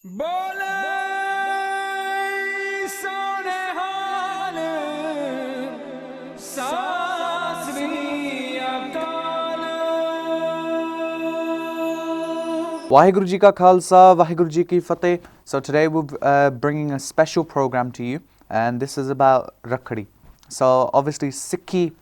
बोले सोने हाल सासरी अकाल। Waheguru Ji Ka Khalsa, Waheguru Ji Ki Fateh. So today we're bringing a special program to you, and this is about Rakhdi. So obviously Sikhi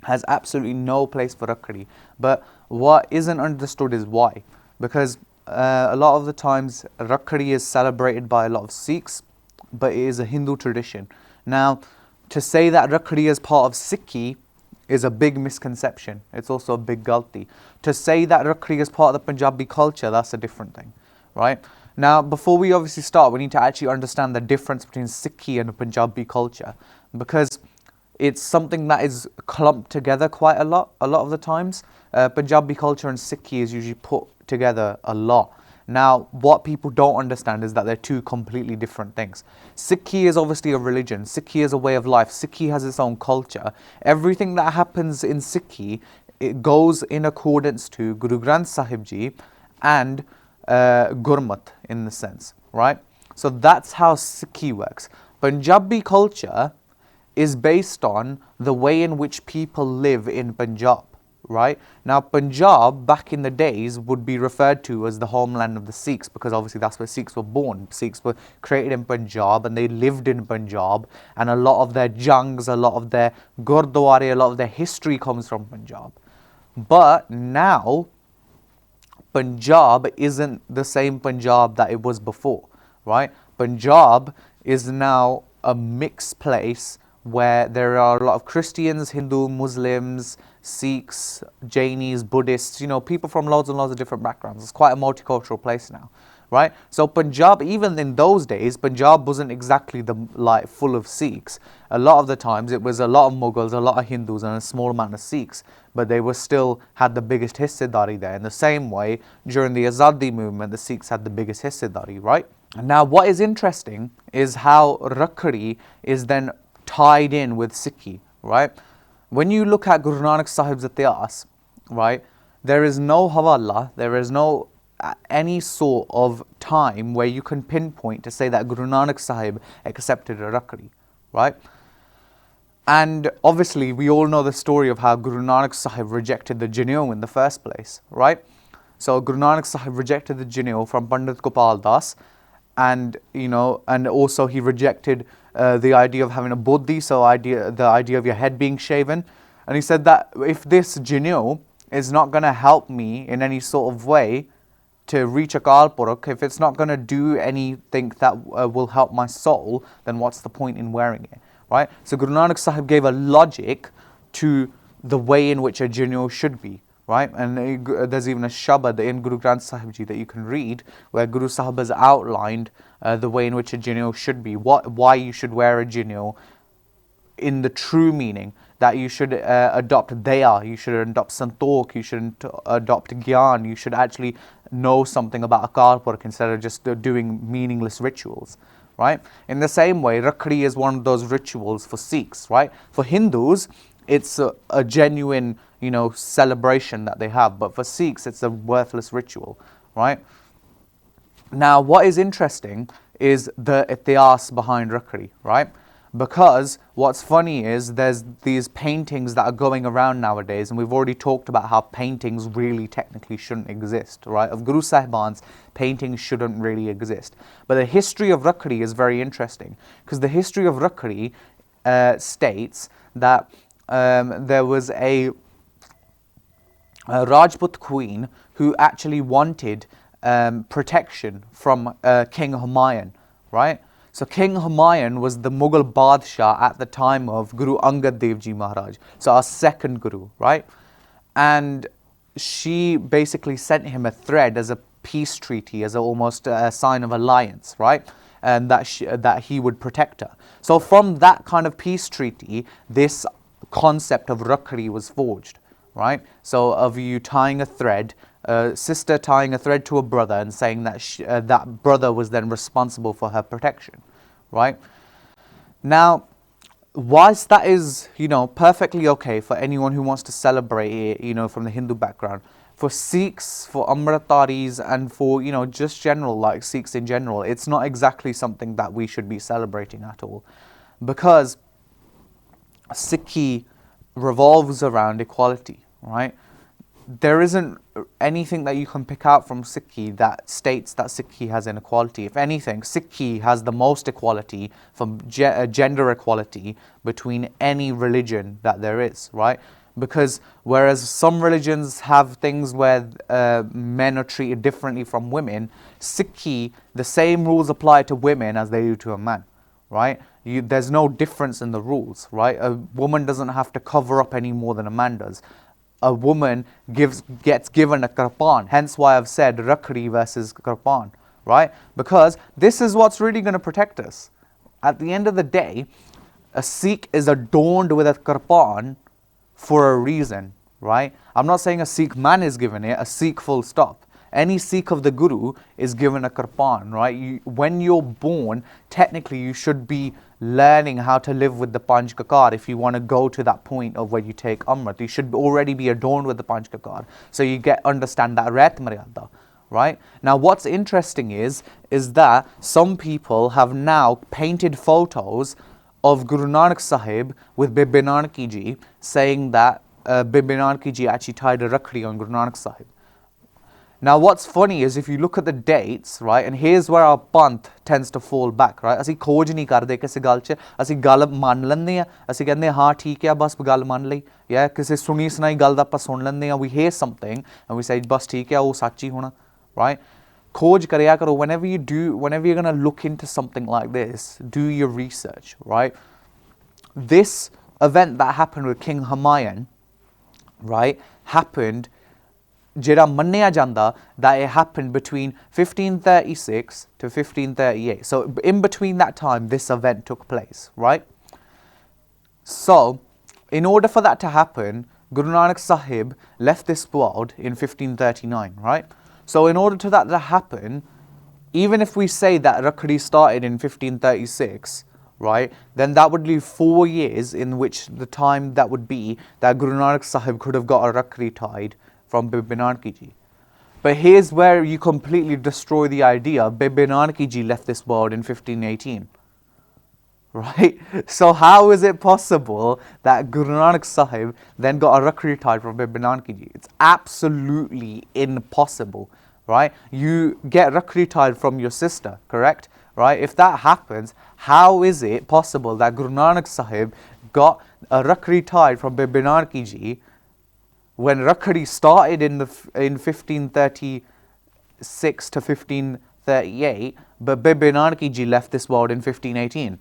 has absolutely no place for Rakhdi, but what isn't understood is why. Because a lot of the times Rakhdi is celebrated by a lot of Sikhs, but it is a Hindu tradition. Now, to say that Rakhdi is part of Sikhi is a big misconception. It's also a big galti. To say that Rakhdi is part of the Punjabi culture, that's a different thing, right? Now, before we obviously start, we need to actually understand the difference between Sikhi and Punjabi culture, because it's something that is clumped together quite a lot of the times. Punjabi culture and Sikhi is usually put together a lot. Now, what people don't understand is that they're two completely different things. Sikhi is obviously a religion. Sikhi is a way of life. Sikhi has its own culture. Everything that happens in Sikhi, it goes in accordance to Guru Granth Sahib Ji and Gurmat in the sense, right? So that's how Sikhi works. Punjabi culture is based on the way in which people live in Punjab, right? Now, Punjab back in the days would be referred to as the homeland of the Sikhs, because obviously that's where Sikhs were born. Sikhs were created in Punjab and they lived in Punjab, and a lot of their jungs, a lot of their gurdwara, a lot of their history comes from Punjab. But now, Punjab isn't the same Punjab that it was before, right? Punjab is now a mixed place where there are a lot of Christians, Hindu, Muslims, Sikhs, Jainis, Buddhists, people from loads and loads of different backgrounds. It's quite a multicultural place now, right? So Punjab, even in those days, Punjab wasn't exactly full of Sikhs. A lot of the times it was a lot of Mughals, a lot of Hindus, and a small amount of Sikhs, but they were still had the biggest hissedari there. In the same way, during the Azadi movement, the Sikhs had the biggest hissedari, right? Now, what is interesting is how Rakhdi is then tied in with Sikhi, right? When you look at Guru Nanak Sahib's Itihas, right, there is no Hawala, there is no any sort of time where you can pinpoint to say that Guru Nanak Sahib accepted a Rakhdi, right? And obviously, we all know the story of how Guru Nanak Sahib rejected the Janeau in the first place, right? So Guru Nanak Sahib rejected the Janeau from Pandit Gopal Das, and and also he rejected the idea of having a buddhi, so the idea of your head being shaven. And he said that if this Janeau is not going to help me in any sort of way to reach Akaal Purakh, if it's not going to do anything that will help my soul, then what's the point in wearing it, right? So Guru Nanak Sahib gave a logic to the way in which a Janeau should be, right? And there's even a shabad in Guru Granth Sahib Ji that you can read where Guru Sahib has outlined the way in which a Janeau should be, why you should wear a Janeau in the true meaning, that you should adopt Daya, you should adopt Santokh, you should adopt Gyan, you should actually know something about Akaal Purakh instead of just doing meaningless rituals, right? In the same way, Rakhdi is one of those rituals for Sikhs, right? For Hindus, it's a genuine, celebration that they have, but for Sikhs, it's a worthless ritual, right? Now, what is interesting is the itihas behind Rakhdi, right? Because what's funny is there's these paintings that are going around nowadays, and we've already talked about how paintings really technically shouldn't exist, right? Of Guru Sahibans, paintings shouldn't really exist. But the history of Rakhdi is very interesting, because the history of Rakhdi states that there was a Rajput queen who actually wanted protection from King Humayun, right? So King Humayun was the Mughal Badshah at the time of Guru Angad Dev Ji Maharaj, so our second Guru, right? And she basically sent him a thread as a peace treaty, as almost a sign of alliance, right? And that he would protect her. So from that kind of peace treaty, this concept of Rakhdi was forged, right? So of you tying a thread, a sister tying a thread to a brother and saying that that brother was then responsible for her protection, right? Now, whilst that is, perfectly okay for anyone who wants to celebrate it, from the Hindu background, for Sikhs, for Amritaris, and for, you know, just general, like Sikhs in general, it's not exactly something that we should be celebrating at all. Because Sikhi revolves around equality, right? There isn't anything that you can pick out from Sikhi that states that Sikhi has inequality. If anything, Sikhi has the most equality from gender equality between any religion that there is, right? Because whereas some religions have things where men are treated differently from women, Sikhi, the same rules apply to women as they do to a man, right? There's no difference in the rules, right? A woman doesn't have to cover up any more than a man does. A woman gets given a kirpan, hence why I've said Rakhdi versus kirpan, right? Because this is what's really going to protect us. At the end of the day, a Sikh is adorned with a kirpan for a reason, right? I'm not saying a Sikh man is given it, a Sikh full stop. Any Sikh of the Guru is given a kirpan, right? When you're born, technically you should be learning how to live with the Panj Kakar. If you want to go to that point of where you take Amrit, you should already be adorned with the Panj Kakar. So you understand that Ret Maryada, right? Now what's interesting is that some people have now painted photos of Guru Nanak Sahib with Bibi Nanaki Ji, saying that Bibi Nanaki Ji actually tied a Rakhdi on Guru Nanak Sahib. Now what's funny is if you look at the dates, right, and here's where our panth tends to fall back, right? ਅਸੀਂ ਖੋਜ ਨਹੀਂ ਕਰਦੇ ਕਿਸੇ ਗੱਲ 'ਚ, ਅਸੀਂ ਗੱਲ ਮੰਨ ਲੈਂਦੇ ਆ, ਅਸੀਂ ਕਹਿੰਦੇ ਹਾਂ ਠੀਕ ਹੈ ਬਸ ਗੱਲ ਮੰਨ ਲਈ, ਜਾਂ ਕਿਸੇ ਸੁਣੀ ਸੁਣਾਈ ਗੱਲ ਦਾ ਆਪਾਂ ਸੁਣ ਲੈਂਦੇ ਆ, we hear something and we say ਬਸ ਠੀਕ ਹੈ ਉਹ ਸੱਚ ਹੀ ਹੋਣਾ, right? ਖੋਜ ਕਰਿਆ ਕਰੋ. Whenever you're going to look into something like this, do your research, right? This event that happened with King Humayun, right, happened ਜਿਹੜਾ ਮੰਨਿਆ ਜਾਂਦਾ that it happened between 1536 to 1538. So in between that time, this event took place, right? So in order for that to happen, Guru Nanak Sahib left this world in 1539, right? So in order for that to happen, even if we say that Rakhdi started in 1536, right, then that would leave 4 years in which the time that would be that Guru Nanak Sahib could have got a Rakhdi tied from Bibi Nanaki Ji. But here's where you completely destroy the idea. Bibi Nanaki Ji left this world in 1518. Right? So how is it possible that Guru Nanak Sahib then got a Rakhdi tied from Bibi Nanaki Ji? It's absolutely impossible. Right? You get Rakhdi tied from your sister, correct? Right? If that happens, how is it possible that Guru Nanak Sahib got a Rakhdi tied from Bibi Nanaki Ji when Rakhdi started in 1536 to 1538, but Bibi Nanaki Ji left this world in 1518,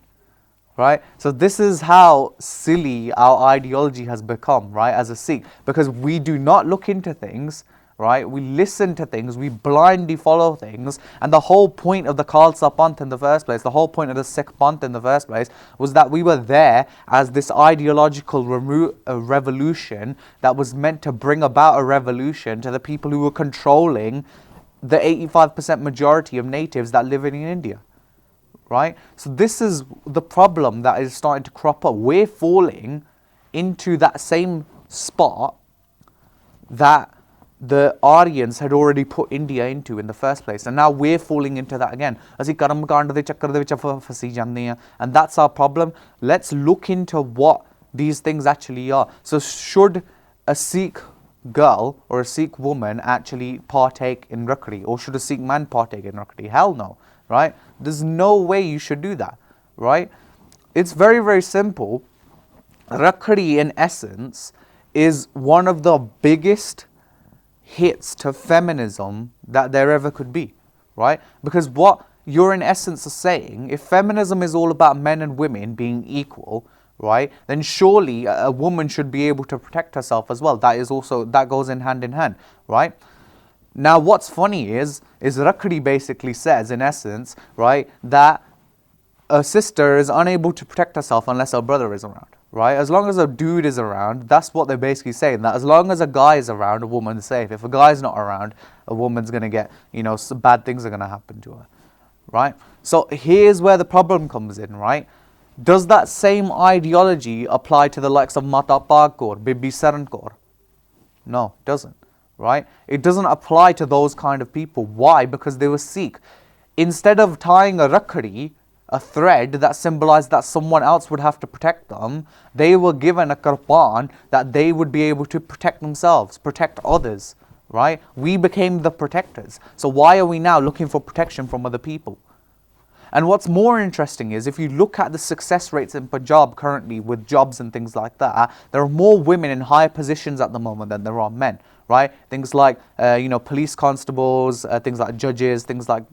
right? So this is how silly our ideology has become, right, as a Sikh, because we do not look into things, right? We listen to things, we blindly follow things, and the whole point of the Khalsa Panth in the first place, the whole point of the Sikh Panth in the first place, was that we were there as this ideological revolution that was meant to bring about a revolution to the people who were controlling the 85% majority of natives that live in India, right? So this is the problem that is starting to crop up. We're falling into that same spot that the Aryans had already put India into in the first place, and now we're falling into that again. ਅਸੀਂ ਕਰਮ ਕਾਂਡ ਦੇ ਚੱਕਰ ਦੇ ਵਿੱਚ ਫਸੀ ਜਾਂਦੇ ਹਾਂ, and that's our problem. Let's look into what these things actually are. So should a Sikh girl or a Sikh woman actually partake in Rakhdi, or should a Sikh man partake in Rakhdi? Hell no, right? There's no way you should do that, right? It's very, very simple. Rakhdi in essence is one of the biggest hits to feminism that there ever could be, right? Because what you're in essence are saying, if feminism is all about men and women being equal, right, then surely a woman should be able to protect herself as well. That goes in hand, right? Now what's funny is Rakhdi basically says in essence, right, that a sister is unable to protect herself unless her brother is around, right? As long as a dude is around, that's what they're basically saying, that as long as a guy is around, a woman's safe. If a guy's not around, a woman's going to get, some bad things are going to happen to her, right? So here's where the problem comes in, right? Does that same ideology apply to the likes of Mata Pag Kaur, Bibi Saran Kaur? No, it doesn't, right? It doesn't apply to those kind of people. Why? Because they were Sikh. Instead of tying a rakhdi, a thread that symbolized that someone else would have to protect them, they were given a kirpan that they would be able to protect themselves, protect others, right? We became the protectors. So why are we now looking for protection from other people? And what's more interesting is if you look at the success rates in Punjab currently with jobs and things like that, there are more women in higher positions at the moment than there are men, right? Things like, police constables, things like judges, things like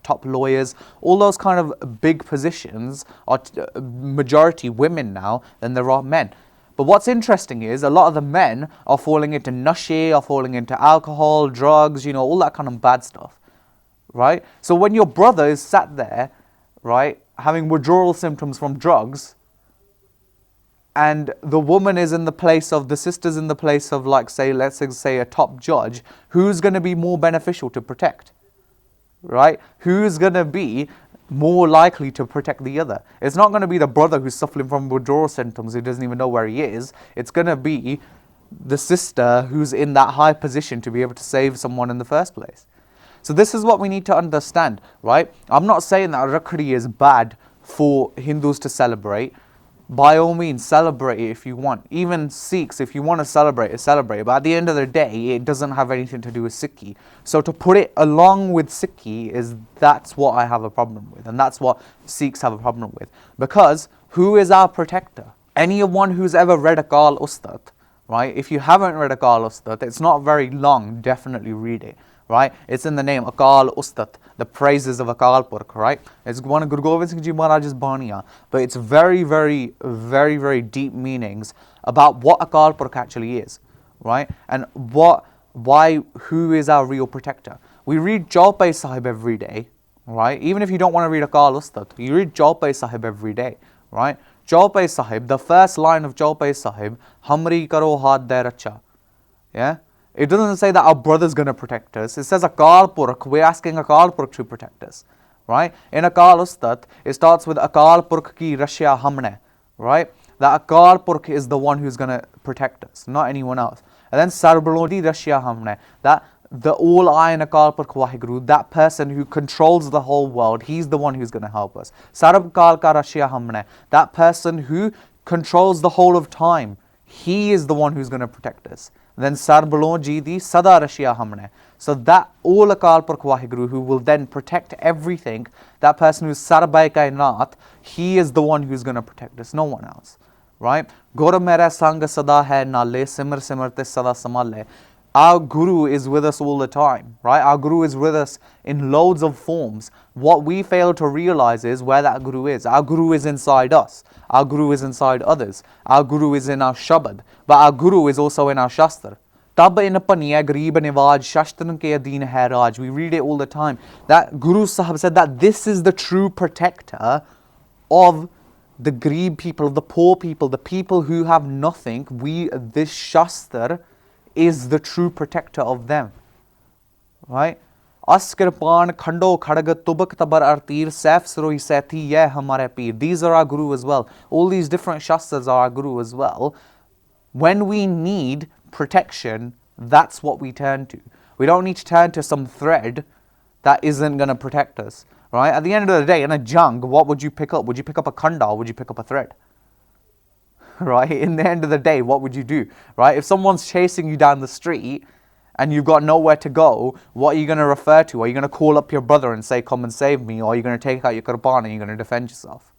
top lawyers, all those kind of big positions are majority women now than there are men. But what's interesting is a lot of the men are falling into nashe, are falling into alcohol, drugs, all that kind of bad stuff, right? So when your brother is sat there, right, having withdrawal symptoms from drugs, and the woman is in the place of, the sister's in the place of, like, say, let's say a top judge, who's going to be more beneficial to protect, right? Who's going to be more likely to protect the other? It's not going to be the brother who's suffering from withdrawal symptoms who doesn't even know where he is. It's going to be the sister who's in that high position to be able to save someone in the first place. So this is what we need to understand, right? I'm not saying that Rakhdi is bad for Hindus to celebrate. By all means, celebrate it if you want. Even Sikhs, if you want to celebrate it, celebrate it. But at the end of the day, it doesn't have anything to do with Sikhi. So to put it along with Sikhi that's what I have a problem with. And that's what Sikhs have a problem with. Because who is our protector? Anyone who's ever read Akaal Ustat, right? If you haven't read Akaal Ustat, it's not very long, definitely read it. Right? It's in the name, Akaal Ustat, the praises of Akaal Purkh, right? It's one of Guru Gobind Singh Ji Maharaj's Baniya, but it's very, very, very, very deep meanings about what Akaal Purkh actually is, right? And who is our real protector? We read Chaupai Sahib every day, right? Even if you don't want to read Akaal Ustat, you read Chaupai Sahib every day, right? Chaupai Sahib, the first line of Chaupai Sahib, Hamri karo haat de racha, yeah? It doesn't say that our brother's going to protect us. It says Akaal Purkh. We're asking Akaal Purkh to protect us, right? In Akaal Ustat, it starts with Akaal Purkh ki Rashya Hamne, right? That Akaal Purkh is the one who's going to protect us, not anyone else. And then Sarbalodi Rashya Hamne, that the all-iron Akaal Purkh Waheguru, that person who controls the whole world, he's the one who's going to help us. Sarab Kal ka Rashya Hamne, that person who controls the whole of time, he is the one who's going to protect us. Then Sarbalon Ji di Sada Rashya Hamne. So that all Akaal Purkh Waheguru who will then protect everything, that person who's Sarbai Kainat, he is the one who's going to protect us, no one else. Right? Guru Mera Sang Sada Hai Nale Simar Simar Te Sada Samale. Our Guru is with us all the time, right? Our Guru is with us in loads of forms. What we fail to realize is where that Guru is. Our Guru is inside us. Our Guru is inside others. Our Guru is in our Shabad. But our Guru is also in our Shastra. Tab in paniya Gareeb Niwaj Shastran ke Adeen hai Raj. We read it all the time. That Guru Sahib said that this is the true protector of the Gareeb people, the poor people, the people who have nothing. This Shastra is the true protector of them, right? As kirpan khando khadgat tubak tabar artir saif saroi sati ye hamare peer. These are our Guru as well. All these different shastras are our Guru as well. When we need protection, that's what we turn to. We don't need to turn to some thread that isn't going to protect us, right? At the end of the day, in a jung, what would you pick up? Would you pick up a khanda or would you pick up a thread? Right? In the end of the day, what would you do? Right? If someone's chasing you down the street and you've got nowhere to go, what are you going to refer to? Are you going to call up your brother and say, come and save me? Or are you going to take out your qurban and you're going to defend yourself?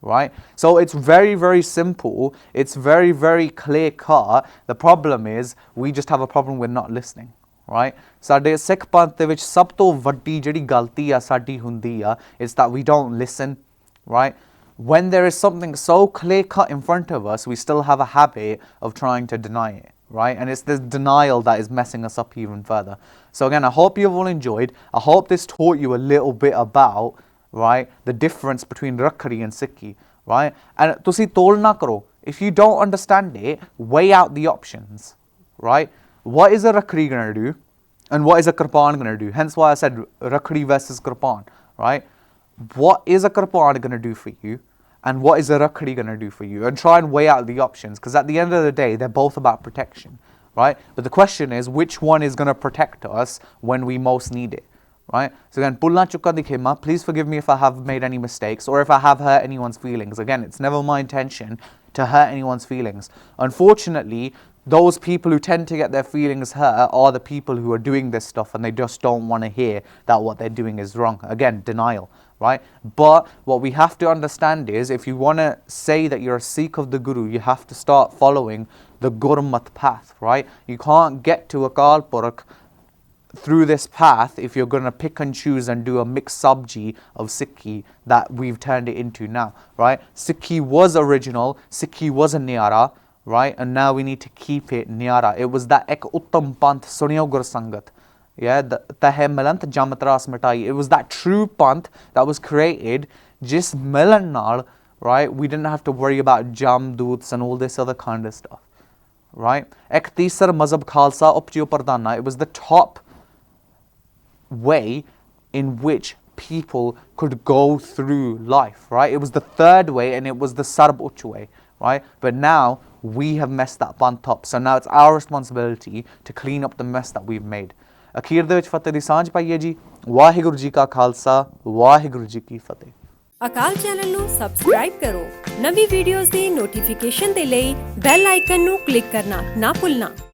Right? So it's very, very simple. It's very, very clear cut. The problem is we just have a problem with not listening. Right? Sade Sikh Panth de vich sab to vaddi jehdi galti a sadi hundi a is that we don't listen. Right? When there is something so clear cut in front of us, we still have a habit of trying to deny it, right? And it's this denial that is messing us up even further. So again, I hope you've all enjoyed. I hope this taught you a little bit about, right, the difference between Rakhdi and Sikhi, right? And tusi tol na karo. If you don't understand it, weigh out the options, right? What is a Rakhdi going to do? And what is a Kirpan going to do? Hence why I said Rakhdi versus Kirpan, right? What is a Kirpan going to do for you? And what is a Rakhdi going to do for you? And try and weigh out the options. Because at the end of the day, they're both about protection, right? But the question is, which one is going to protect us when we most need it, right? So again, Pulla Chukka Dikhema, please forgive me if I have made any mistakes or if I have hurt anyone's feelings. Again, it's never my intention to hurt anyone's feelings. Unfortunately, those people who tend to get their feelings hurt are the people who are doing this stuff and they just don't want to hear that what they're doing is wrong. Again, denial, right? But what we have to understand is, if you want to say that you're a Sikh of the Guru, you have to start following the Gurmat path, right? You can't get to Akaal Purakh through this path if you're going to pick and choose and do a mixed sabji of Sikhi that we've turned it into now, right? Sikhi was original, Sikhi was a Niara, right? And now we need to keep it Niara. It was that ek uttam panth sunyo gur sangat. Yeah, tahe milant jamatras mitai. It was that true panth that was created just milan naal, right? We didn't have to worry about jamdoots and all this other kind of stuff, right? Ek tisar mazhab khalsa upchiyo pardana. It was the top way in which people could go through life, right? It was the third way and it was the sarb uch way, right? But now we have messed that pant up. So now it's our responsibility to clean up the mess that we've made. ਅਖੀਰ ਦੇ ਵਿੱਚ ਫਤਿਹ ਦੀ ਸਾਂਝ ਪਾਈਏ ਜੀ। ਵਾਹਿਗੁਰੂ ਜੀ ਕਾ ਖਾਲਸਾ, ਵਾਹਿਗੁਰੂ ਜੀ ਕੀ ਫਤਿਹ। ਅਕਾਲ channel ਨੂੰ subscribe ਕਰੋ। ਨਵੀਂ ਵੀਡੀਓਜ਼ ਦੀ ਨੋਟੀਫਿਕੇਸ਼ਨ ਦੇ ਲਈ ਬੈਲ ਆਈਕਨ ਨੂੰ ਕਲਿੱਕ ਕਰਨਾ ਨਾ ਭੁੱਲਣਾ।